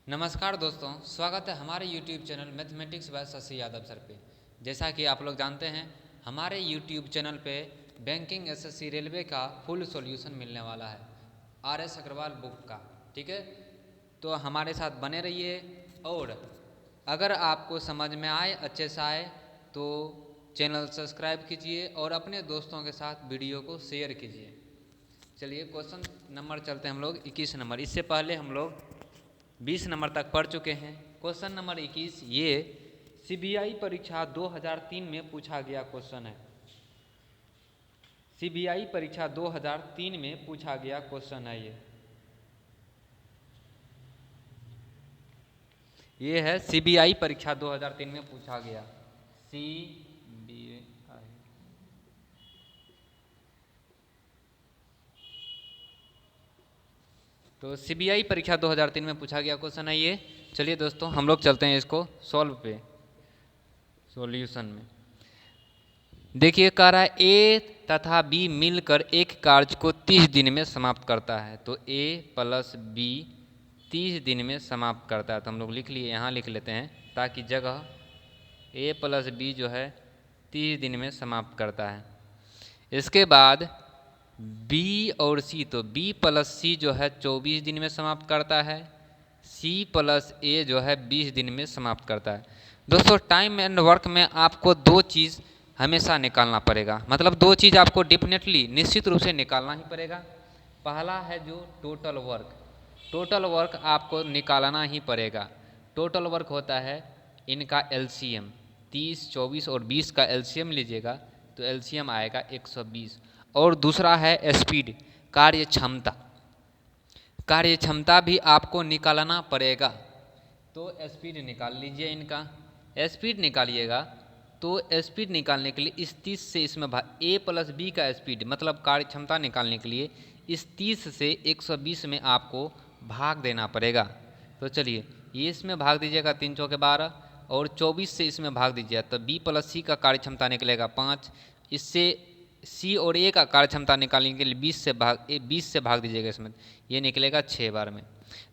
नमस्कार दोस्तों, स्वागत है हमारे YouTube channel mathematics bye Shashi Yadav sir पे। जैसा कि आप लोग जानते हैं, हमारे YouTube चैनल पे बैंकिंग एसएससी रेलवे का फुल सॉल्यूशन मिलने वाला है RS अग्रवाल बुक का। ठीक है, तो हमारे साथ बने रहिए। और अगर आपको समझ में आए, अच्छे से आए, तो चैनल सब्सक्राइब कीजिए और अपने दोस्तों के साथ वीडियो को शेयर कीजिए। चलिए क्वेश्चन नंबर चलते हैं हम लोग 21 नंबर। इससे पहले हम लोग 20 नंबर तक पढ़ चुके हैं। क्वेश्चन नंबर 21 ये सीबीआई परीक्षा 2003 में पूछा गया क्वेश्चन है। सीबीआई परीक्षा 2003 में पूछा गया क्वेश्चन है। ये है सीबीआई परीक्षा 2003 में पूछा गया। सीबीआई तो सीबीआई परीक्षा 2003 में पूछा गया क्वेश्चन है ये। चलिए दोस्तों, हम लोग चलते हैं इसको सॉल्व पे, सॉल्यूशन में। देखिए, कह रहा है ए तथा बी मिलकर एक कार्य को 30 दिन में समाप्त करता है। तो ए प्लस बी 30 दिन में समाप्त करता है। तो हम लोग लिख लिए, यहाँ लिख लेते हैं ताकि जगह ए प्लस बी जो है 30 दिन में समाप्त करता है। इसके बाद बी और सी, तो बी प्लस सी जो है 24 दिन में समाप्त करता है। सी प्लस ए जो है 20 दिन में समाप्त करता है। दोस्तों, टाइम एंड वर्क में आपको दो चीज़ हमेशा निकालना पड़ेगा, मतलब दो चीज़ आपको डेफिनेटली निश्चित रूप से निकालना ही पड़ेगा। पहला है जो टोटल वर्क। टोटल वर्क आपको निकालना ही पड़ेगा। टोटल वर्क होता है इनका एलसीएम, 30, 24 और 20 का एलसीएम लीजिएगा तो एलसीएम आएगा 120। और दूसरा है स्पीड, कार्य क्षमता। कार्य क्षमता भी आपको निकालना पड़ेगा। तो स्पीड निकाल लीजिए इनका। स्पीड निकालिएगा तो स्पीड निकालने के लिए इस 30 से इसमें ए प्लस बी का स्पीड मतलब कार्य क्षमता निकालने के लिए इस 30 से 120 में आपको भाग देना पड़ेगा। तो चलिए, ये इसमें भाग दीजिएगा, 3 चौके 12, और 24 से इसमें भाग दीजिएगा तो बी प्लस सी का कार्य क्षमता निकलेगा 5। इससे सी और ए का कार्य क्षमता निकालने के लिए 20 से भाग दीजिएगा इसमें, ये निकलेगा 6 बार में।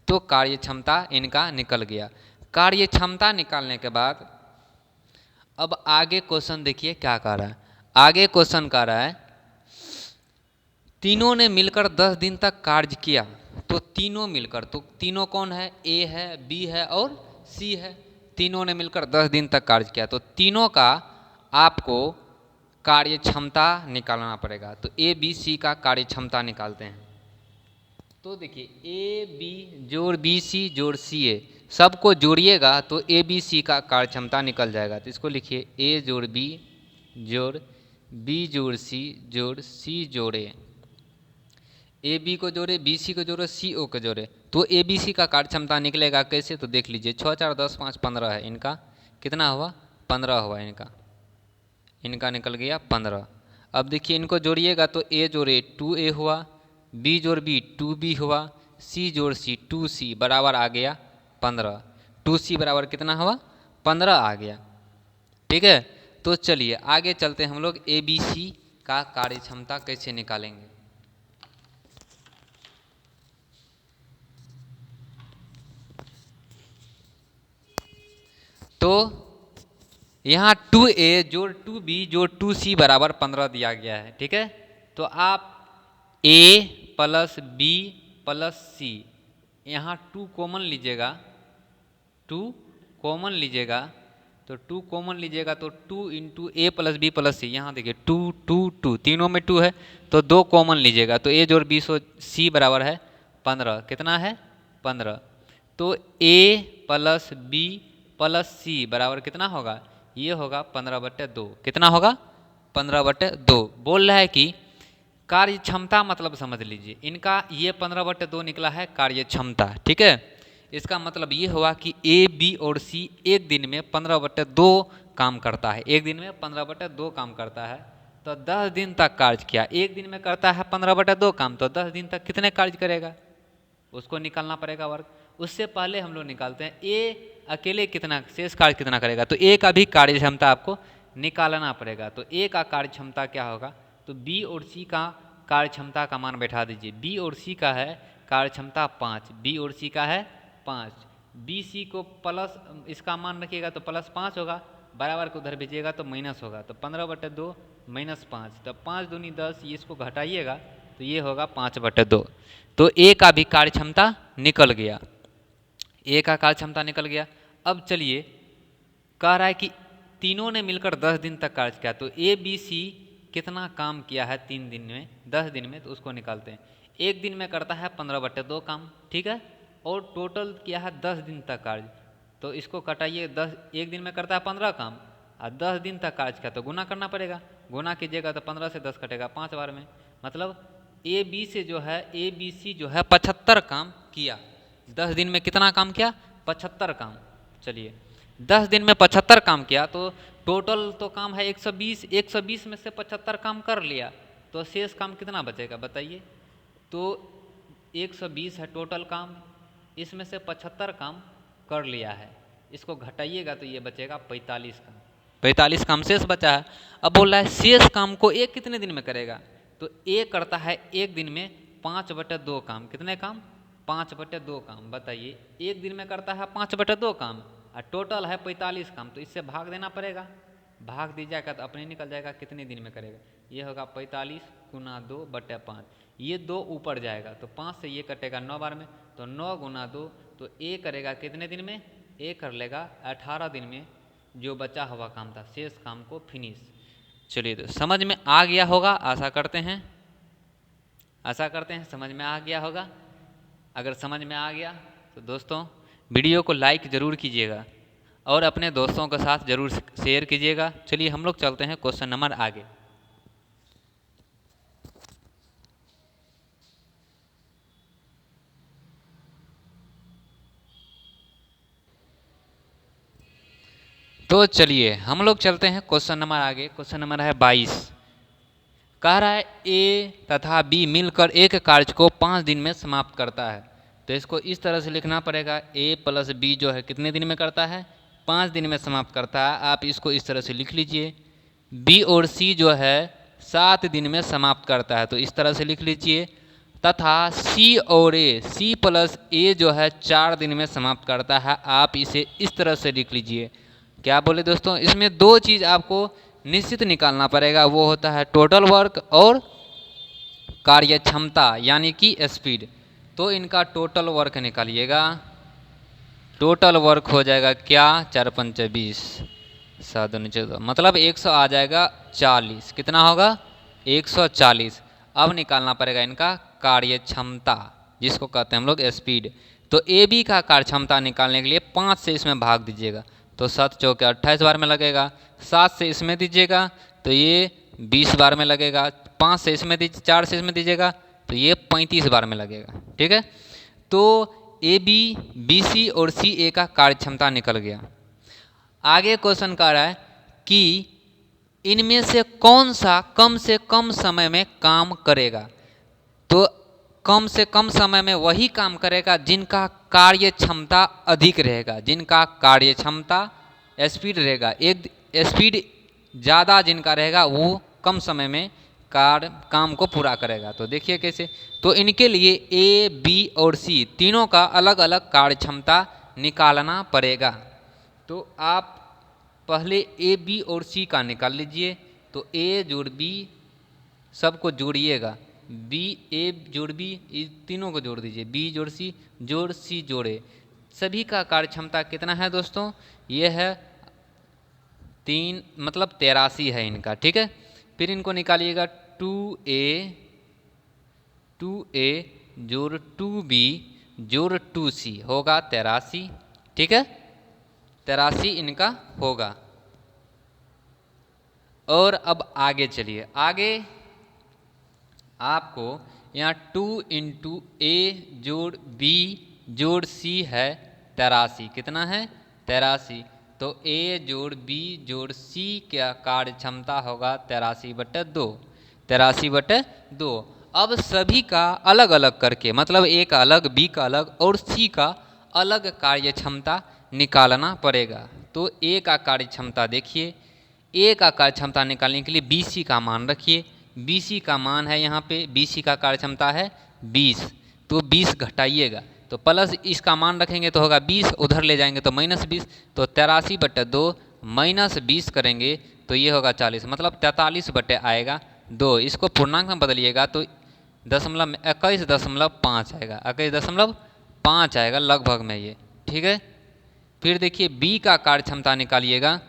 तो कार्य क्षमता इनका निकल गया। कार्य क्षमता निकालने के बाद अब आगे क्वेश्चन देखिए क्या कह रहा है। आगे क्वेश्चन कह रहा है तीनों ने मिलकर 10 दिन तक कार्य किया। तो तीनों मिलकर, तो तीनों कौन है? ए है, बी है और सी है। तीनों ने मिलकर 10 दिन तक कार्य किया, तो तीनों का आपको कार्य क्षमता निकालना पड़ेगा। तो ए बी सी का कार्य क्षमता निकालते हैं। तो देखिए, ए बी जोड़ बी सी जोड़ सी ए, सबको जोड़िएगा तो ए बी सी का कार्य क्षमता निकल जाएगा। तो इसको लिखिए, ए जोड़ बी जोड़ सी जोड़ ए बी को जोड़े, बी सी को जोड़े, सी ओ को जोड़े, तो ए बी सी का कार्य क्षमता निकलेगा कैसे? तो देख लीजिए, 6 4 10 5 15 है इनका। कितना हुआ? 15 हुआ इनका निकल गया 15। अब देखिए, इनको जोड़िएगा तो ए जोड़े 2a हुआ, बी जोड़ बी 2b हुआ, सी जोड़ सी 2c बराबर आ गया 15। 2c बराबर कितना हुआ? 15 आ गया। ठीक है, तो चलिए आगे चलते हैं हम लोग ए बी सी का कार्य क्षमता कैसे निकालेंगे। तो यहाँ 2a जोड़ 2b जोड़ 2c बराबर 15 दिया गया है। ठीक है, तो आप a प्लस बी प्लस सी, यहाँ 2 कॉमन लीजिएगा, 2 कॉमन लीजिएगा, तो 2 कॉमन लीजिएगा तो 2 इंटू ए प्लस बी प्लस सी, यहाँ देखिए 2 2 2, तीनों में 2 है तो 2 कॉमन लीजिएगा, तो a जोड़ बी सो सी बराबर है 15। कितना है? 15। तो a प्लस बी प्लस सी बराबर कितना होगा? ये होगा 15/2। कितना होगा? 15/2। बोल रहा है कि कार्य क्षमता मतलब समझ लीजिए इनका, ये 15/2 निकला है कार्य क्षमता। ठीक है, इसका मतलब ये हुआ कि ए बी और सी एक दिन में 15/2 काम करता है। एक दिन में 15/2 काम करता है, तो 10 दिन तक कार्य किया। एक दिन में करता है 15/2 काम, तो 10 दिन तक कितने कार्य करेगा उसको निकालना पड़ेगा वर्ग। उससे पहले हम लोग निकालते हैं ए अकेले कितना शेष कार्य कितना करेगा, तो ए का भी कार्य क्षमता आपको निकालना पड़ेगा। तो ए का कार्य क्षमता क्या होगा? तो बी और सी का कार्य क्षमता का मान बैठा दीजिए। बी और सी का है कार्य क्षमता 5, बी और सी का है 5, बी सी को प्लस इसका मान रखिएगा तो +5 होगा, बराबर को उधर भेजिएगा तो माइनस होगा, तो 15/2 -5, तो 5 दूनी 10, ये इसको घटाइएगा तो ये होगा 5/2। तो ए का भी कार्य क्षमता निकल गया, ए का कार्य क्षमता निकल गया। अब चलिए कह रहा है कि तीनों ने मिलकर 10 दिन तक कार्य किया, तो ए बी सी कितना काम किया है 3 दिन में, 10 दिन में, तो उसको निकालते हैं। एक दिन में करता है 15/2 काम, ठीक है, और टोटल किया है 10 दिन तक कार्य, तो इसको कटाइए, 10 एक दिन में करता है 15 काम और 10 दिन तक कार्य किया, तो गुना करना पड़ेगा, गुना कीजिएगा तो 15 से 10 कटेगा 5 बार में, मतलब ए बी से जो है ए बी सी जो है 75 काम किया। 10 दिन में कितना काम किया? 75 काम। चलिए 10 दिन में 75 काम किया, तो टोटल तो काम है 120, 120 में से 75 काम कर लिया, तो शेष काम कितना बचेगा बताइए। तो 120 है टोटल काम, इसमें से 75 काम कर लिया है, इसको घटाइएगा तो ये बचेगा 45 काम, 45 काम शेष बचा है। अब बोल रहा है शेष काम को ए कितने दिन में करेगा, तो ए करता है एक दिन में 5/2 काम। कितने काम? 5/2 काम। बताइए एक दिन में करता है 5/2 काम और टोटल है 45 काम, तो इससे भाग देना पड़ेगा, भाग दीजिएगा तो अपने निकल जाएगा कितने दिन में करेगा। ये होगा 45 × 2/5, ये 2 ऊपर जाएगा तो 5 से ये कटेगा 9 बार में, तो 9 × 2, तो ए करेगा कितने दिन में? ए कर लेगा 18 दिन में जो बचा हुआ काम था, शेष काम को फिनिश। चलिए तो समझ में आ गया होगा, आशा करते हैं, आशा करते हैं समझ में आ गया होगा। अगर समझ में आ गया तो दोस्तों वीडियो को लाइक ज़रूर कीजिएगा और अपने दोस्तों के साथ ज़रूर शेयर कीजिएगा। चलिए हम लोग चलते हैं क्वेश्चन नंबर आगे। तो चलिए हम लोग चलते हैं क्वेश्चन नंबर आगे। क्वेश्चन नंबर है 22। कह रहा है ए तथा बी मिलकर एक कार्य को 5 दिन में समाप्त करता है, तो इसको इस तरह से लिखना पड़ेगा, ए प्लस बी जो है कितने दिन में करता है? 5 दिन में समाप्त करता है। आप इसको इस तरह से लिख लीजिए। बी और सी जो है 7 दिन में समाप्त करता है, तो इस तरह से लिख लीजिए। तथा सी और ए, सी प्लस ए जो है 4 दिन में समाप्त करता है, आप इसे इस तरह से लिख लीजिए। क्या बोले दोस्तों, इसमें 2 चीज़ आपको निश्चित निकालना पड़ेगा, वो होता है टोटल वर्क और कार्य क्षमता यानी कि स्पीड। तो इनका टोटल वर्क निकालिएगा। टोटल वर्क हो जाएगा क्या? 4 × 5 = 20, 7 × 14, मतलब 100 आ जाएगा 40। कितना होगा? 140। अब निकालना पड़ेगा इनका कार्य क्षमता, जिसको कहते हैं हम लोग स्पीड। तो ए बी का कार्य क्षमता निकालने के लिए 5 से इसमें भाग दीजिएगा, तो 7 × 4 = 28 बार में लगेगा। 7 से इसमें दीजिएगा तो ये 20 बार में लगेगा। 5 से इसमें दीजिए, 4 से इसमें दीजिएगा तो ये 35 बार में लगेगा। ठीक है, तो ए बी, बी सी और सी ए का कार्य क्षमता निकल गया। आगे क्वेश्चन कह रहा है कि इनमें से कौन सा कम से कम समय में काम करेगा। तो कम से कम समय में वही काम करेगा जिनका कार्य क्षमता अधिक रहेगा, जिनका कार्य क्षमता स्पीड रहेगा। एक स्पीड ज़्यादा जिनका रहेगा वो कम समय में काम को पूरा करेगा। तो देखिए कैसे, तो इनके लिए ए बी और सी तीनों का अलग अलग कार्य क्षमता निकालना पड़ेगा। तो आप पहले ए बी और सी का निकाल लीजिए। तो ए जोड़ बी सबको जोड़िएगा, बी ए जोड़ बी तीनों को जोड़ दीजिए, बी जोड़ सी जोड़ सी जोड़े। सभी का कार्य क्षमता कितना है दोस्तों? ये है 3, मतलब 83 है इनका। ठीक है, फिर इनको निकालिएगा। 2a जोड़ 2b जोड़ 2c होगा 83। ठीक है, 83 इनका होगा। और अब आगे चलिए, आगे आपको यहाँ 2 × a जोड़ b जोड़ c है 83। कितना है? 83। तो a जोड़ b जोड़ c का कार्य क्षमता होगा 83/2, 83/2। अब सभी का अलग अलग करके, मतलब a का अलग, b का अलग और c का अलग कार्य क्षमता निकालना पड़ेगा। तो a का कार्य क्षमता देखिए, a का कार्य क्षमता निकालने के लिए bc का मान रखिए। bc का मान है यहाँ पे, bc का कार्य क्षमता है 20, तो 20 घटाइएगा तो प्लस इसका मान रखेंगे तो होगा 20, उधर ले जाएंगे तो -20, तो 83/2 -20 करेंगे तो ये होगा 40, मतलब 43 आएगा 2। इसको पूर्णांक में बदलिएगा तो 21.5 आएगा, 21.5 आएगा लगभग में ये, ठीक है। फिर देखिए बी का कार्य क्षमता निकालिएगा,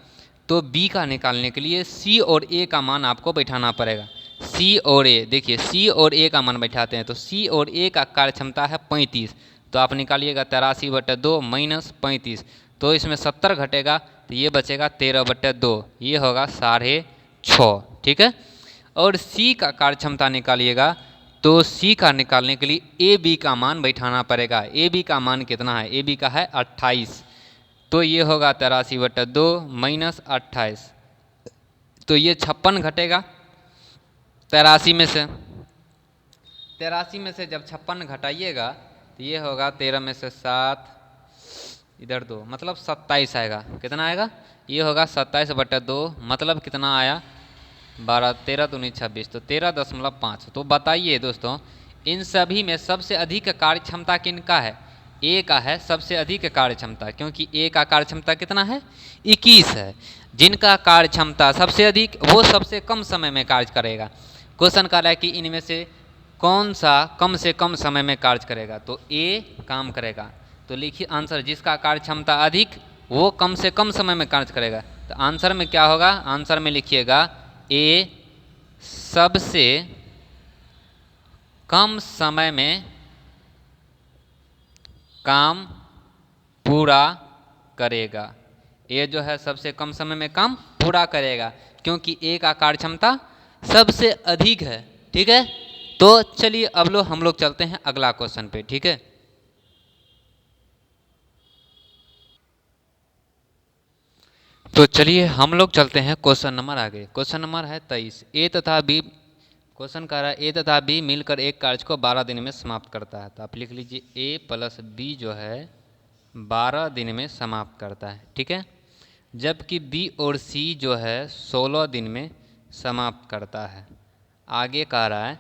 तो बी का निकालने के लिए सी और ए का मान आपको बैठाना पड़ेगा। सी और ए, देखिए सी और ए का मान बैठाते हैं तो सी और ए का कार्य क्षमता है 35, तो आप निकालिएगा 83/2 -35, तो इसमें 70 घटेगा तो ये बचेगा 13/2, ये होगा 6.5, ठीक है। और सी का कार्य क्षमता निकालिएगा तो सी का निकालने के लिए ए बी का मान बैठाना पड़ेगा। ए बी का मान कितना है, ए बी का है 28, तो ये होगा 83/2 -28, तो ये 56 घटेगा 83 में से। 83 में से जब 56 घटाइएगा तो ये होगा 13 में से 7, इधर 2, मतलब 27 आएगा। कितना आएगा, ये होगा 27/2, मतलब कितना आया 12, 13 दूनी 26, तो 13.5। तो बताइए दोस्तों इन सभी में सबसे अधिक कार्य क्षमता किनका है, ए का है सबसे अधिक कार्य क्षमता, क्योंकि ए का कार्य क्षमता कितना है 21 है। जिनका कार्य क्षमता सबसे अधिक वो सबसे कम समय में कार्य करेगा। क्वेश्चन कह रहा है कि इनमें से कौन सा कम से कम समय में कार्य करेगा, तो ए काम करेगा। तो लिखिए आंसर, जिसका कार्य क्षमता अधिक वो कम से कम समय में कार्य करेगा। तो आंसर में क्या होगा, आंसर में लिखिएगा ए सबसे कम समय में काम पूरा करेगा। ए जो है सबसे कम समय में काम पूरा करेगा, क्योंकि ए का कार्य क्षमता सबसे अधिक है, ठीक है। तो चलिए अब हम लोग चलते हैं अगला क्वेश्चन पे, ठीक है। तो चलिए हम लोग चलते हैं क्वेश्चन नंबर आगे। क्वेश्चन नंबर है 23। ए तथा बी, क्वेश्चन कह रहा है ए तथा बी मिलकर एक कार्य को 12 दिन में समाप्त करता है। तो आप लिख लीजिए ए प्लस बी जो है 12 दिन में समाप्त करता है, ठीक है। जबकि बी और सी जो है 16 दिन में समाप्त करता है। आगे कह रहा है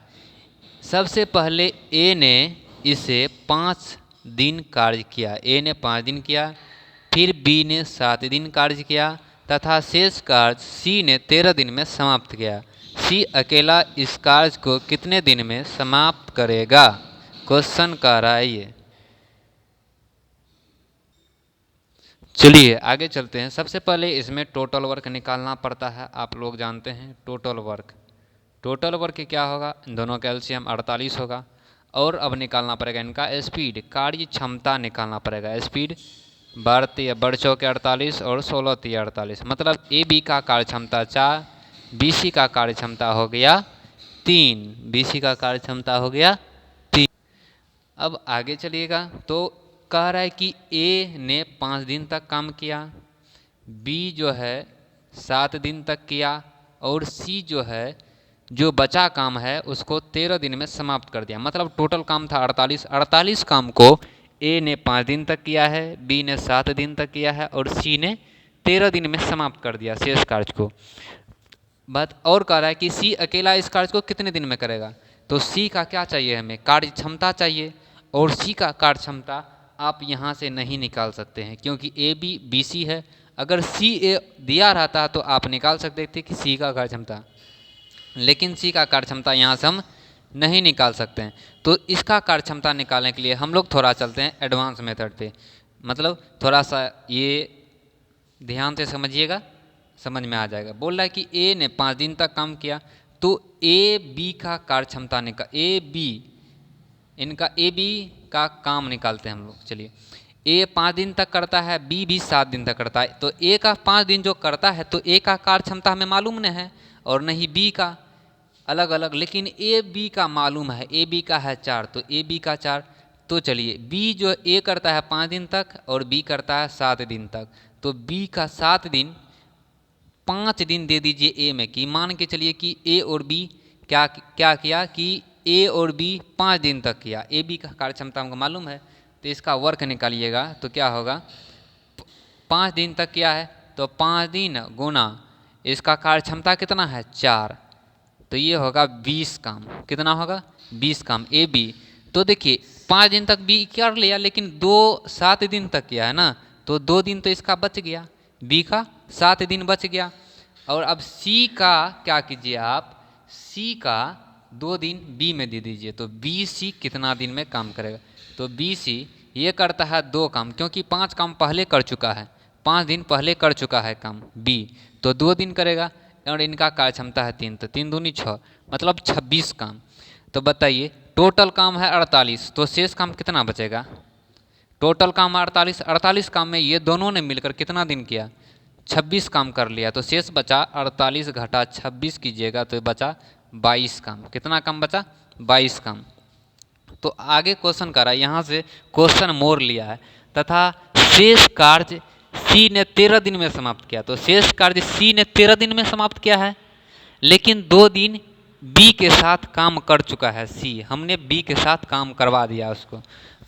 सबसे पहले ए ने इसे 5 दिन कार्य किया, ए ने 5 दिन किया, फिर बी ने 7 दिन कार्य किया तथा शेष कार्य सी ने 13 दिन में समाप्त किया। सी अकेला इस कार्य को कितने दिन में समाप्त करेगा, क्वेश्चन कह रहा है ये। चलिए आगे चलते हैं। सबसे पहले इसमें टोटल वर्क निकालना पड़ता है, आप लोग जानते हैं टोटल वर्क। टोटल वर्क क्या होगा, दोनों का एलसीएम 48 होगा। और अब निकालना पड़ेगा इनका स्पीड, कार्य क्षमता निकालना पड़ेगा। स्पीड बढ़ चौके 48 और 16 × 48, मतलब ए बी का कार्य क्षमता 4, बी सी का कार्य क्षमता हो गया 3, बी सी का कार्य क्षमता हो गया 3। अब आगे चलिएगा तो कह रहा है कि ए ने 5 दिन तक काम किया, बी जो है 7 दिन तक किया और सी जो है जो बचा काम है उसको 13 दिन में समाप्त कर दिया। मतलब टोटल काम था 48 काम को ए ने 5 दिन तक किया है, बी ने 7 दिन तक किया है और सी ने 13 दिन में समाप्त कर दिया शेष कार्य को। बात और कह रहा है कि सी अकेला इस कार्य को कितने दिन में करेगा, तो सी का क्या चाहिए, हमें कार्य क्षमता चाहिए। और सी का कार्य क्षमता आप यहाँ से नहीं निकाल सकते हैं, क्योंकि ए बी बी सी है। अगर सी ए दिया रहता तो आप निकाल सकते थे कि सी का कार्य क्षमता, लेकिन सी का कार्य क्षमता यहाँ से हम नहीं निकाल सकते हैं। तो इसका कार्य क्षमता निकालने के लिए हम लोग थोड़ा चलते हैं एडवांस मेथड पे, मतलब थोड़ा सा ये ध्यान से समझिएगा, समझ में आ जाएगा। बोल रहा है कि ए ने 5 दिन तक काम किया, तो ए बी का कार्य क्षमता निकाल, ए बी इनका ए बी का काम निकालते हैं हम लोग। चलिए ए 5 दिन तक करता है, बी भी 7 दिन तक करता है, तो ए का 5 दिन जो करता है तो ए का कार्य क्षमता हमें मालूम नहीं है और नहीं बी का, अलग अलग। लेकिन ए बी का मालूम है, ए बी का है 4, तो ए बी का 4। तो चलिए बी जो ए करता है 5 दिन तक और बी करता है 7 दिन तक, तो बी का 7 दिन 5 दिन दे दीजिए ए में, कि मान के चलिए कि ए और बी क्या क्या किया कि ए और बी 5 दिन तक किया। ए बी का कार्य क्षमता हमको मालूम है, तो इसका वर्क निकालिएगा तो क्या होगा, 5 दिन तक किया है तो 5 दिन गुना इसका कार्य क्षमता कितना है 4, तो ये होगा 20 काम। कितना होगा 20 काम ए बी। तो देखिए 5 दिन तक बी कर लिया, लेकिन 7 दिन तक किया है ना, तो 2 दिन तो इसका बच गया, बी का 7 दिन बच गया। और अब सी का क्या कीजिए आप, सी का 2 दिन बी में दे दीजिए, तो बी सी कितना दिन में काम करेगा, तो बी सी ये करता है 2 काम, क्योंकि 5 काम पहले कर चुका है, 5 दिन पहले कर चुका है काम बी, तो 2 दिन करेगा। और इनका कार्य क्षमता है 3, तो 3 दूनी 6, मतलब 26 काम। तो बताइए टोटल काम है 48, तो शेष काम कितना बचेगा, टोटल काम 48, 48 काम में ये दोनों ने मिलकर कितना दिन किया, 26 काम कर लिया, तो शेष बचा 48 घटा 26 कीजिएगा तो बचा 22 काम। कितना काम बचा, 22 काम। तो आगे क्वेश्चन करा, यहाँ से क्वेश्चन मोड़ लिया है, तथा शेष कार्य सी ने 13 दिन में समाप्त किया, तो शेष कार्य सी ने 13 दिन में समाप्त किया है, लेकिन 2 दिन बी के साथ काम कर चुका है सी, हमने बी के साथ काम करवा दिया उसको।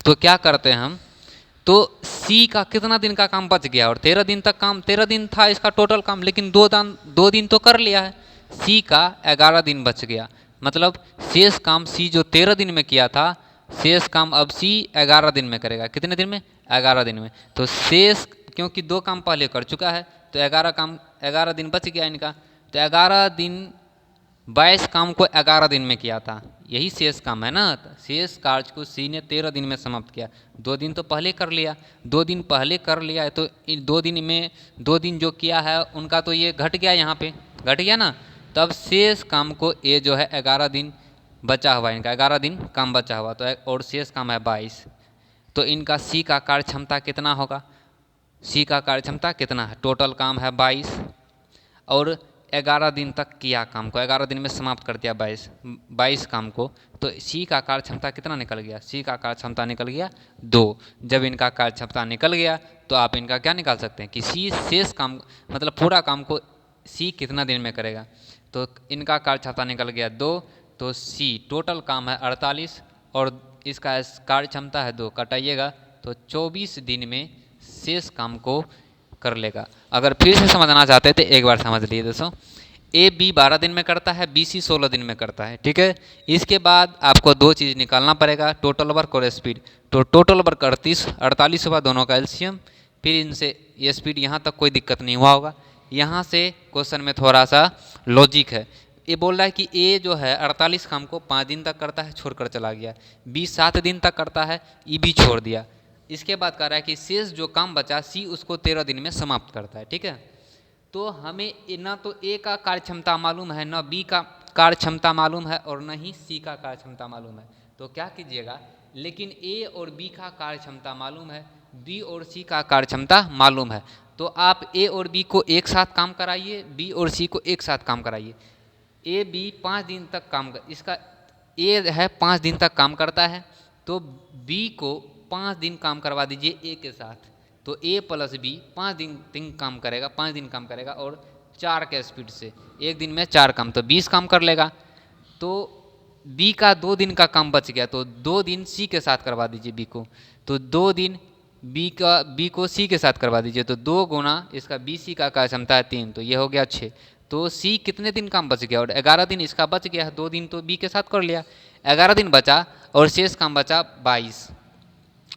तो क्या करते हैं हम, तो सी का कितना दिन का काम बच गया, और 13 दिन तक काम, 13 दिन था इसका टोटल काम, लेकिन 2 दिन तो कर लिया है, सी का 11 दिन बच गया। मतलब शेष काम सी जो 13 दिन में किया था, शेष काम अब सी 11 दिन में करेगा। कितने दिन में, 11 दिन में। तो शेष, क्योंकि 2 काम पहले कर चुका है, तो 11 दिन बच गया इनका, तो 11 दिन 22 काम को 11 दिन में किया था, यही शेष काम है ना। शेष कार्य को सी ने 13 दिन में समाप्त किया, 2 दिन तो पहले कर लिया, 2 दिन पहले कर लिया है, तो इन 2 दिन में 2 दिन जो किया है उनका तो ये घट गया, यहाँ पे घट गया ना। तब शेष काम को ये जो है 11 दिन बचा हुआ, इनका 11 दिन काम बचा हुआ, तो और शेष काम है 22, तो इनका सी का कार्य क्षमता कितना होगा, सी का कार्य क्षमता कितना है, टोटल काम है 22 और 11 दिन तक किया काम को, 11 दिन में समाप्त कर दिया 22 काम को, तो सी का कार्य क्षमता कितना निकल गया, सी का कार्य क्षमता निकल गया 2। जब इनका कार्य क्षमता निकल गया तो आप इनका क्या निकाल सकते हैं कि सी शेष काम, मतलब पूरा काम को सी कितना दिन में करेगा, तो इनका कार्य क्षमता निकल गया 2, तो सी टोटल काम है 48 और इसका कार्य क्षमता है 2, कटाइएगा तो 24 दिन में शेष काम को कर लेगा। अगर फिर से समझना चाहते हैं तो एक बार समझ लिए दोस्तों, ए बी 12 दिन में करता है, बी सी 16 दिन में करता है, ठीक है। इसके बाद आपको 2 चीज़ निकालना पड़ेगा, टोटल वर्क और स्पीड। तो टोटल वर्क 48 हुआ, दोनों का एलसीएम, फिर इनसे ये स्पीड, यहाँ तक कोई दिक्कत नहीं हुआ होगा। यहाँ से क्वेश्चन में थोड़ा सा लॉजिक है, ये बोल रहा है कि ए जो है 48 काम को 5 दिन तक करता है, छोड़कर चला गया, बी 7 दिन तक करता है, ई भी छोड़ दिया। इसके बाद कह रहा है कि शेष जो काम बचा सी उसको 13 दिन में समाप्त करता है, ठीक है। तो हमें ना तो ए का कार्य क्षमता मालूम है, ना बी का कार्य क्षमता मालूम है, और न ही सी का कार्य क्षमता मालूम है। तो क्या कीजिएगा, लेकिन ए और बी का कार्य क्षमता मालूम है, बी और सी का कार्य क्षमता मालूम है, तो आप ए और बी को एक साथ काम कराइए, बी और सी को एक साथ काम कराइए। ए बी 5 दिन तक काम इसका ए है 5 दिन तक काम करता है, तो बी को 5 दिन काम करवा दीजिए ए के साथ, तो ए प्लस बी 5 दिन काम करेगा, 5 दिन काम करेगा, और 4 के स्पीड से एक दिन में 4 काम, तो 20 काम कर लेगा। तो बी का 2 दिन का काम बच गया, तो 2 दिन सी के साथ करवा दीजिए बी को, तो 2 दिन बी को सी के साथ करवा दीजिए, तो 2 गुना इसका बी सी का कार्य क्षमता है 3, तो ये हो गया 6। तो सी कितने दिन काम बच गया, और 11 दिन इसका बच गया है, 2 दिन तो बी के साथ कर लिया, 11 दिन बचा और शेष काम बचा 22,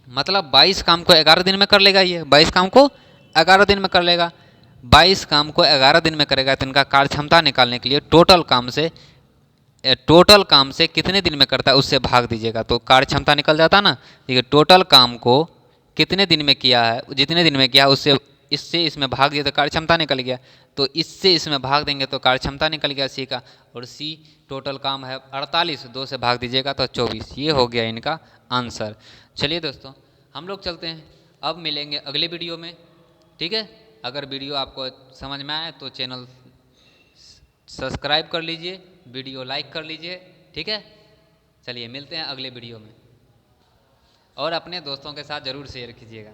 मतलब 22 काम को 11 दिन में कर लेगा, ये 22 काम को 11 दिन में कर लेगा, 22 काम को 11 दिन में करेगा। तो इनका कार्य क्षमता निकालने के लिए टोटल काम से कितने दिन में करता है उससे भाग दीजिएगा, तो कार्य क्षमता निकल जाता ना। देखिए टोटल काम को कितने दिन में किया है, जितने दिन में किया उससे इससे इसमें भाग दिया तो कार्य क्षमता निकल गया, तो इससे इसमें भाग देंगे तो कार्य क्षमता निकल गया सी का, और सी टोटल काम है 48, 2 से भाग दीजिएगा तो 24, ये हो गया इनका आंसर। चलिए दोस्तों हम लोग चलते हैं, अब मिलेंगे अगले वीडियो में, ठीक है। अगर वीडियो आपको समझ में आए तो चैनल सब्सक्राइब कर लीजिए, वीडियो लाइक कर लीजिए, ठीक है। चलिए मिलते हैं अगले वीडियो में, और अपने दोस्तों के साथ ज़रूर शेयर कीजिएगा।